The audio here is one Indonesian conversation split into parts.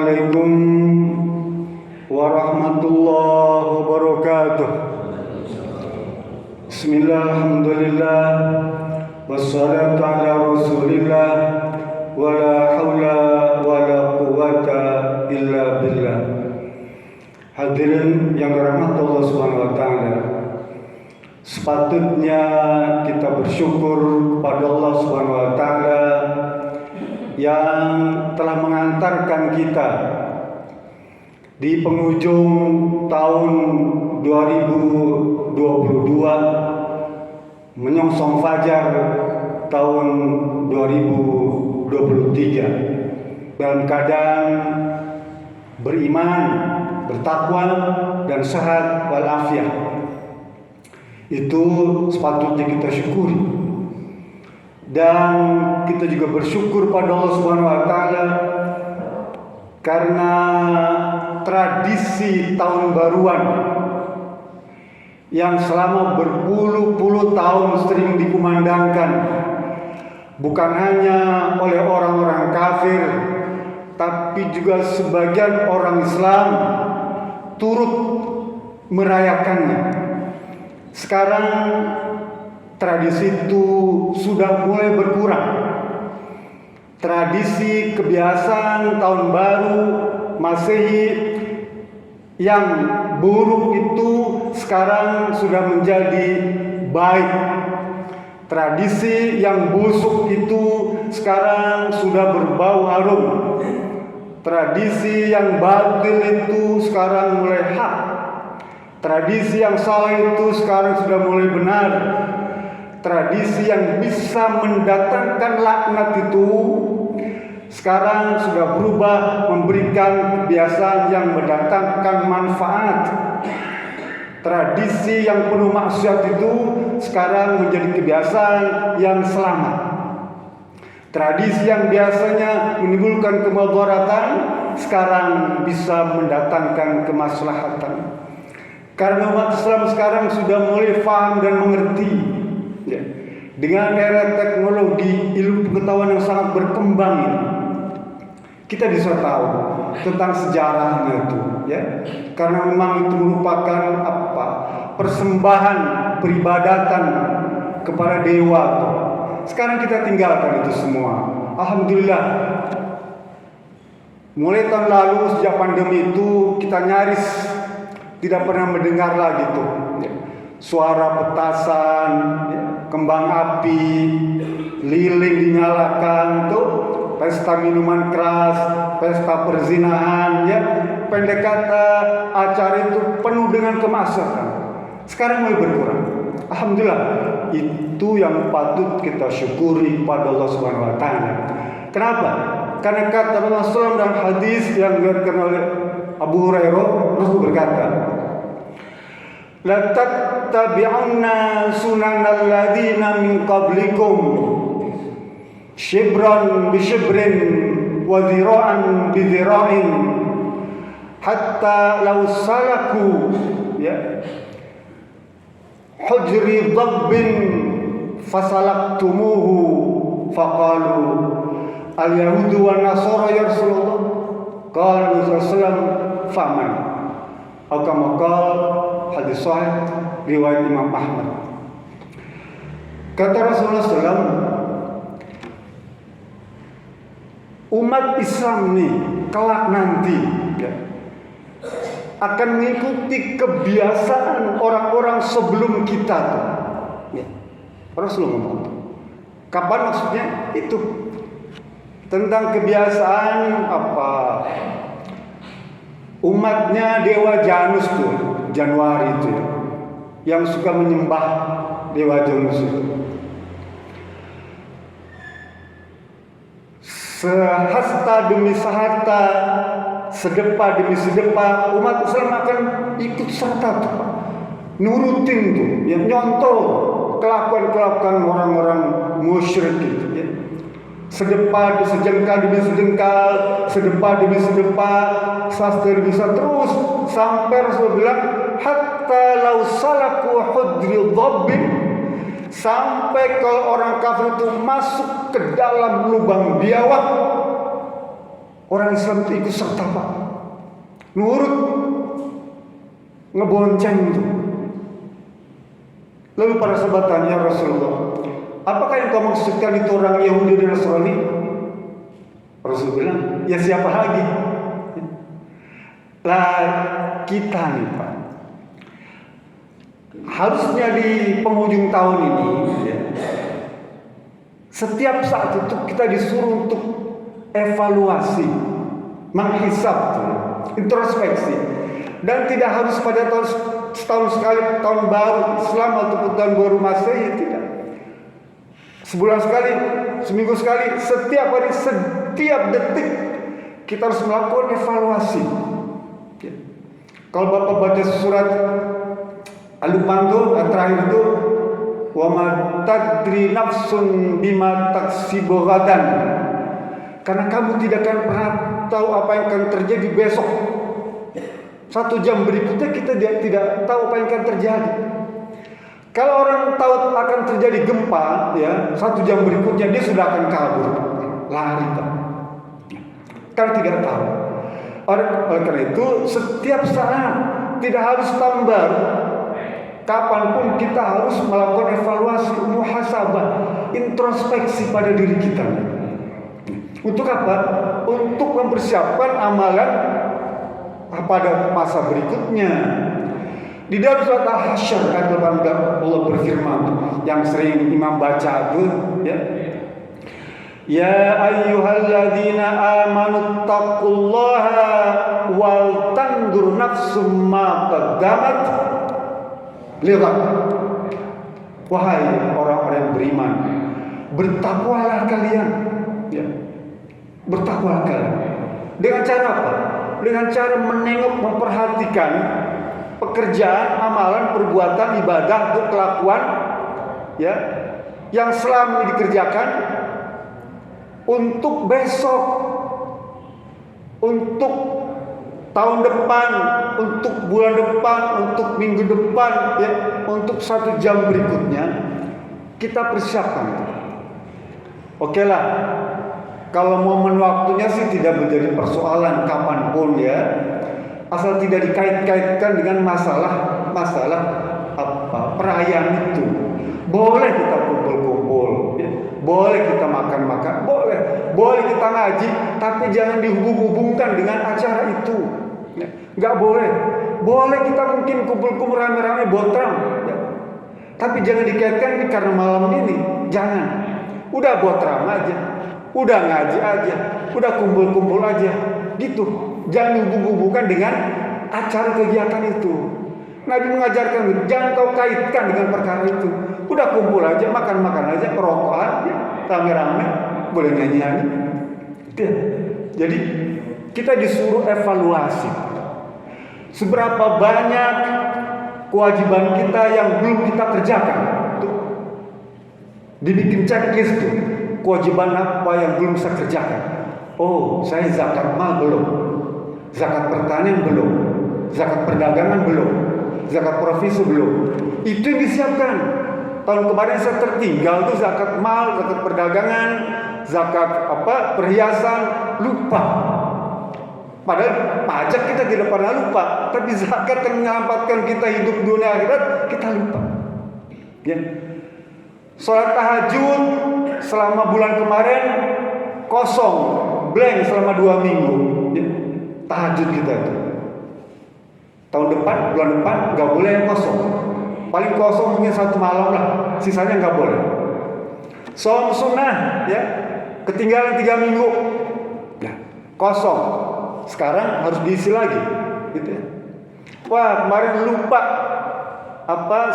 Assalamualaikum warahmatullahi wabarakatuh. Bismillah, alhamdulillah, wassalatu ala rasulillah, wala hawla wala quwata illa billah. Hadirin yang dirahmati Allah Subhanahu wa taala, sepatutnya kita bersyukur kepada Allah Subhanahu wa taala yang telah mengantarkan kita di penghujung tahun 2022 menyongsong fajar tahun 2023 dalam keadaan beriman, bertakwa dan sehat walafiat. Itu sepatutnya kita syukuri. Dan kita juga bersyukur pada Allah Subhanahu wa taala karena tradisi tahun baruan yang selama berpuluh-puluh tahun sering dikumandangkan bukan hanya oleh orang-orang kafir, tapi juga sebagian orang Islam turut merayakannya. Sekarang tradisi itu sudah mulai berkurang. Tradisi kebiasaan tahun baru Masehi yang buruk itu sekarang sudah menjadi baik. Tradisi yang busuk itu sekarang sudah berbau harum. Tradisi yang batil itu sekarang mulai hak. Tradisi yang salah itu sekarang sudah mulai benar. Tradisi yang bisa mendatangkan laknat itu sekarang sudah berubah memberikan kebiasaan yang mendatangkan manfaat. Tradisi yang penuh maksiat itu sekarang menjadi kebiasaan yang selamat. Tradisi yang biasanya menimbulkan kemudaratan sekarang bisa mendatangkan kemaslahatan. Karena umat Islam sekarang sudah mulai paham dan mengerti. Ya. Dengan era teknologi, ilmu pengetahuan yang sangat berkembang ini, kita bisa tahu tentang sejarahnya itu, ya. Karena memang itu merupakan persembahan peribadatan kepada dewa. Sekarang kita tinggalkan itu semua. Alhamdulillah. Mulai tahun lalu sejak pandemi itu kita nyaris tidak pernah mendengar lagi tuh, ya, suara petasan, ya, kembang api, lilin dinyalakan, tuh pesta minuman keras, pesta perzinahan, ya, pendek kata acara itu penuh dengan kemaksiatan. Sekarang mulai berkurang. Alhamdulillah, itu yang patut kita syukuri pada Allah Subhanahu wa taala. Kenapa? Karena kata Rasulullah dalam hadis yang diriwayatkan oleh Abu Hurairah, Rasul berkata, la tattabi'unna sunanal ladzina min qablikum shibran bi shibrin wa dhira'an bi dhira'in hatta law salaku, ya, hujri dhabbin fasalaktumuhu faqalu al yahudu wan nasara ya Rasulullah. Qala Rasulullah faman atau kama qala hadis sahih riwayat Imam Ahmad. Kata Rasulullah SAW, umat Islam nih kelak nanti, ya, akan mengikuti kebiasaan orang-orang sebelum kita tuh. Ya. Rasulullah ngomong. Kapan maksudnya? Itu tentang kebiasaan umatnya dewa Janus tuh, Januari itu, ya, yang suka menyembah dewa Janus itu. Sehasta demi sehasta, sedepa demi sedepa, umat Islam akan ikut serta tuh, nurutin tuh, yang nyontoh kelakuan-kelakuan orang-orang musyrik itu, ya. Sedepa sejengkal demi sejengkal, sedepa demi sedepa, sastra demi sastra, terus sampai Rasul bilang hatta lau salaku hudri dhabbin, sampai kalau orang kafir itu masuk ke dalam lubang biawak, Orang Islam itu ikut serta Pak, nurut, ngebonceng itu. Lalu para sahabat tanya Rasulullah, apakah yang kau maksudkan itu orang Yahudi dan Nasrani? Rasul bilang, ya siapa lagi? Lah kita nih Pak, harusnya di penghujung tahun ini ya, setiap saat itu kita disuruh untuk evaluasi, menghisap, introspeksi, dan tidak harus pada setahun sekali, tahun baru Islam ataupun tahun baru Masehi, tidak. Sebulan sekali, seminggu sekali, setiap hari, setiap detik kita harus melakukan evaluasi. Ya. Kalau Bapak baca surat Al-Luqman terakhir itu, wa ma tadri nafsun bima taksibu ghadan. Karena kamu tidak akan pernah tahu apa yang akan terjadi besok. 1 jam berikutnya kita tidak tahu apa yang akan terjadi. Kalau orang tahu akan terjadi gempa, ya 1 jam berikutnya dia sudah akan kabur, lari Pak. Kan tidak tahu. Oleh karena itu setiap saat, tidak harus tahun baru, kapanpun kita harus melakukan evaluasi, muhasabah, introspeksi pada diri kita. Untuk apa? Untuk mempersiapkan amalan pada masa berikutnya. Di dalam surat Al-Hasyr ayat 18 Allah berfirman, yang sering imam baca itu, ya. Ya ayyuhalladzina amanu taqullaha wal tandur nafsum ma qaddamat lighad. Wahai orang-orang yang beriman, bertakwalah kalian, ya. Bertakwalah kalian. Dengan cara apa? Dengan cara menengok, memperhatikan pekerjaan, amalan, perbuatan, ibadah, kelakuan, ya, yang selama ini dikerjakan untuk besok, untuk tahun depan, untuk bulan depan, untuk minggu depan, ya, untuk 1 jam berikutnya kita persiapkan. Oke lah, kalau momen waktunya sih tidak menjadi persoalan kapanpun, ya, asal tidak dikait-kaitkan dengan masalah apa perayaan itu. Boleh kita kumpul-kumpul, ya. Boleh kita makan-makan, boleh kita ngaji, tapi jangan dihubung-hubungkan dengan acara itu, ya. Nggak boleh. Boleh kita mungkin kumpul-kumpul rame-rame botram, ya. Tapi jangan dikaitkan karena malam ini, jangan. Udah botram aja, udah ngaji aja, udah kumpul-kumpul aja, gitu. Jangan dihubung-hubungkan dengan acara kegiatan itu. Nabi mengajarkan, jangan kau kaitkan dengan perkara itu. Udah kumpul aja, makan-makan aja, merokok aja, rame-rame, boleh nyanyi-nyanyi. Jadi kita disuruh evaluasi. Seberapa banyak kewajiban kita yang belum kita kerjakan. Tuh. Dibikin checklist tuh. Kewajiban apa yang belum saya kerjakan. Oh, saya zakat mal belum. Zakat pertanian belum. Zakat perdagangan belum. Zakat profesi belum. Itu yang disiapkan. Tahun kemarin saya tertinggal tuh zakat mal, zakat perdagangan, zakat perhiasan, lupa. Padahal pajak kita tidak pernah lupa, tapi zakat yang menyelamatkan kita hidup dunia akhirat kita lupa. Ya. Sholat tahajud selama bulan kemarin kosong, blank selama 2 minggu. Ya. Tahajud kita itu. Tahun depan, bulan depan nggak boleh yang kosong. Paling kosong mungkin 1 malam lah, sisanya nggak boleh. Shom sunnah, ya, ketinggalan 3 minggu, ya, kosong. Sekarang harus diisi lagi, gitu ya. Wah, kemarin lupa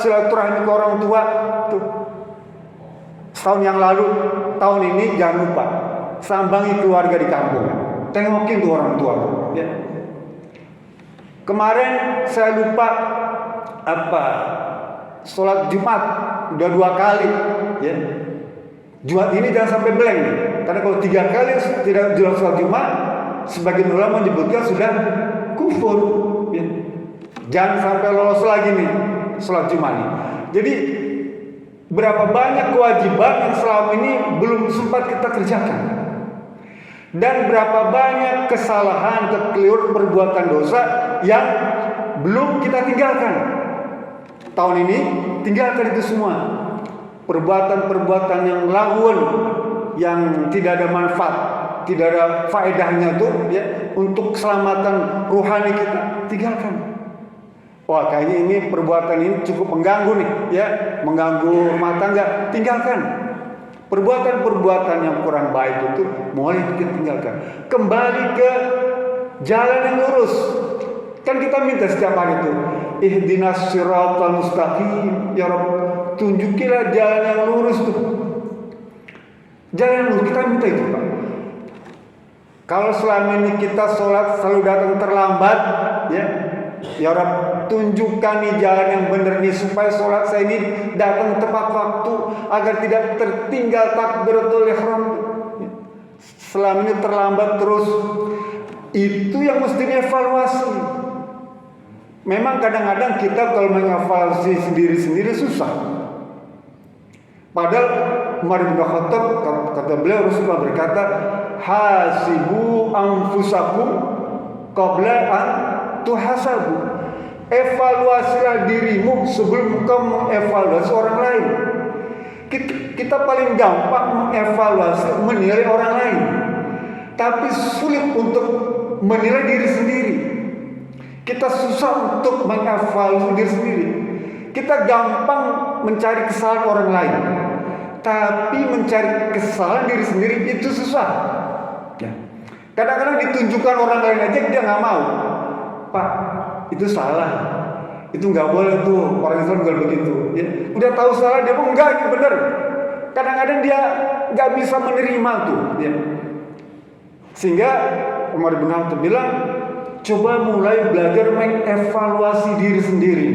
silaturahmi ke orang tua tuh. Setahun yang lalu, tahun ini jangan lupa sambangi keluarga di kampung, tengokin tuh orang tua, ya. Kemarin saya lupa sholat Jumat udah 2 kali, ya. Jumat ini jangan sampai blank nih. Karena kalau 3 kali tidak sholat Jumat, sebagian ulama menyebutkan sudah kufur, ya. Jangan sampai lolos lagi nih sholat Jumat nih. Jadi berapa banyak kewajiban yang selama ini belum sempat kita kerjakan. Dan berapa banyak kesalahan, kekeliruan, perbuatan dosa yang belum kita tinggalkan. Tahun ini tinggalkan itu semua. Perbuatan-perbuatan yang lawan, yang tidak ada manfaat, tidak ada faedahnya tuh ya, untuk keselamatan rohani kita, tinggalkan. Wah, kayaknya ini perbuatan ini cukup mengganggu nih ya, mengganggu rumah tangga, tinggalkan. Perbuatan-perbuatan yang kurang baik itu mulai kita tinggalkan. Kembali ke jalan yang lurus. Kan kita minta setiap hari itu, ihdinas siratal mustaqim, ya Rabb, tunjukilah jalan yang lurus tuh. Jalan yang lurus, kita minta itu, Pak. Kalau selama ini kita sholat selalu datang terlambat, ya Rabb, tunjukkan nih jalan yang benar nih, supaya sholat saya ini datang tepat waktu, agar tidak tertinggal takbiratul ihram. Selama ini terlambat terus. Itu yang mesti dievaluasi. Memang kadang-kadang kita kalau mengevaluasi sendiri-sendiri susah. Padahal Umar bin Khattab, kata beliau, Rasulullah berkata, hasibu anfusakum qabla an tuhasabu. Evaluasilah dirimu sebelum kau mengevaluasi orang lain. Kita paling gampang mengevaluasi, menilai orang lain, tapi sulit untuk menilai diri sendiri. Kita susah untuk mengevaluasi diri sendiri. Kita gampang mencari kesalahan orang lain, tapi mencari kesalahan diri sendiri itu susah. Kadang-kadang ditunjukkan orang lain aja dia nggak mau. Pak, itu salah, itu nggak boleh tuh, orang Islam nggak begitu. Ya, udah tahu salah dia pun enggak, itu benar. Kadang-kadang dia nggak bisa menerima tuh. Ya. Sehingga Umar bin Khattab bilang, coba mulai belajar mengevaluasi diri sendiri.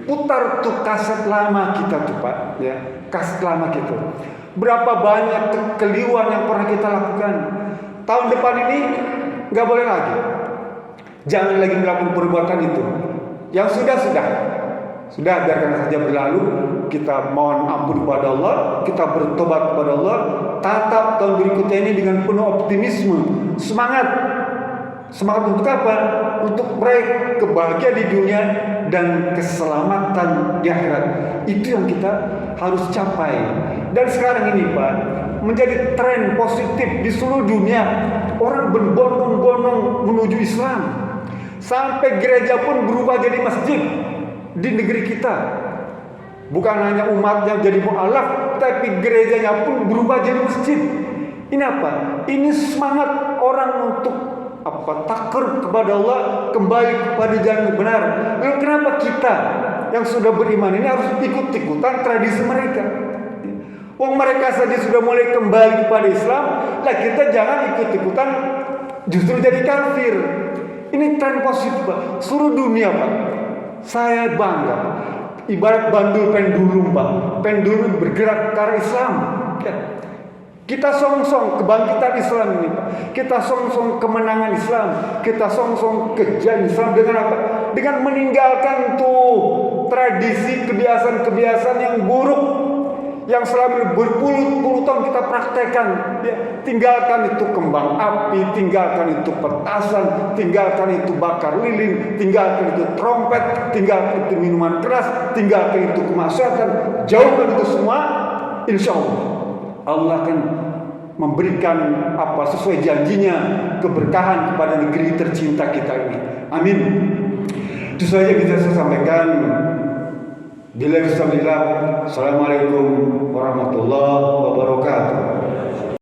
Putar tuh kaset lama kita tuh, Pak. Ya, kaset lama kita. Berapa banyak kekeliruan yang pernah kita lakukan. Tahun depan ini nggak boleh lagi. Jangan lagi melakukan perbuatan itu. Yang sudah biarkan saja berlalu. Kita mohon ampun kepada Allah, kita bertobat kepada Allah. Tatap tahun berikutnya ini dengan penuh optimisme, semangat untuk apa? Untuk meraih kebahagiaan di dunia dan keselamatan di akhirat. Itu yang kita harus capai. Dan sekarang ini, Pak, menjadi tren positif di seluruh dunia. Orang berbondong-bondong menuju Islam. Sampai gereja pun berubah jadi masjid di negeri kita. Bukan hanya umatnya jadi mu'alaf, tapi gerejanya pun berubah jadi masjid. Ini apa? Ini semangat orang untuk takut kepada Allah, kembali kepada jalan yang benar. Lalu kenapa kita yang sudah beriman ini harus ikut-ikutan tradisi mereka? Wong mereka saja sudah mulai kembali kepada Islam, lah kita jangan ikut-ikutan justru jadi kafir. Ini tren positif, Pak. Seluruh dunia, Pak. Saya bangga, Pak. Ibarat bandul pendulum, Pak. Pendulum bergerak ke arah Islam. Kita song-song kebangkitan Islam ini, Pak. Kita song-song kemenangan Islam. Kita song-song kejayaan Islam dengan apa? Dengan meninggalkan tuh tradisi, kebiasaan-kebiasaan yang buruk yang selama berpuluh-puluh tahun kita praktekkan. Ya, tinggalkan itu kembang api, tinggalkan itu petasan, tinggalkan itu bakar lilin, tinggalkan itu trompet, tinggalkan itu minuman keras, tinggalkan itu kemaksiatan, jauhkan itu semua. Insya Allah akan memberikan sesuai janjinya, keberkahan kepada negeri tercinta kita ini. Amin. Itu saja bisa saya sampaikan. Assalamualaikum warahmatullahi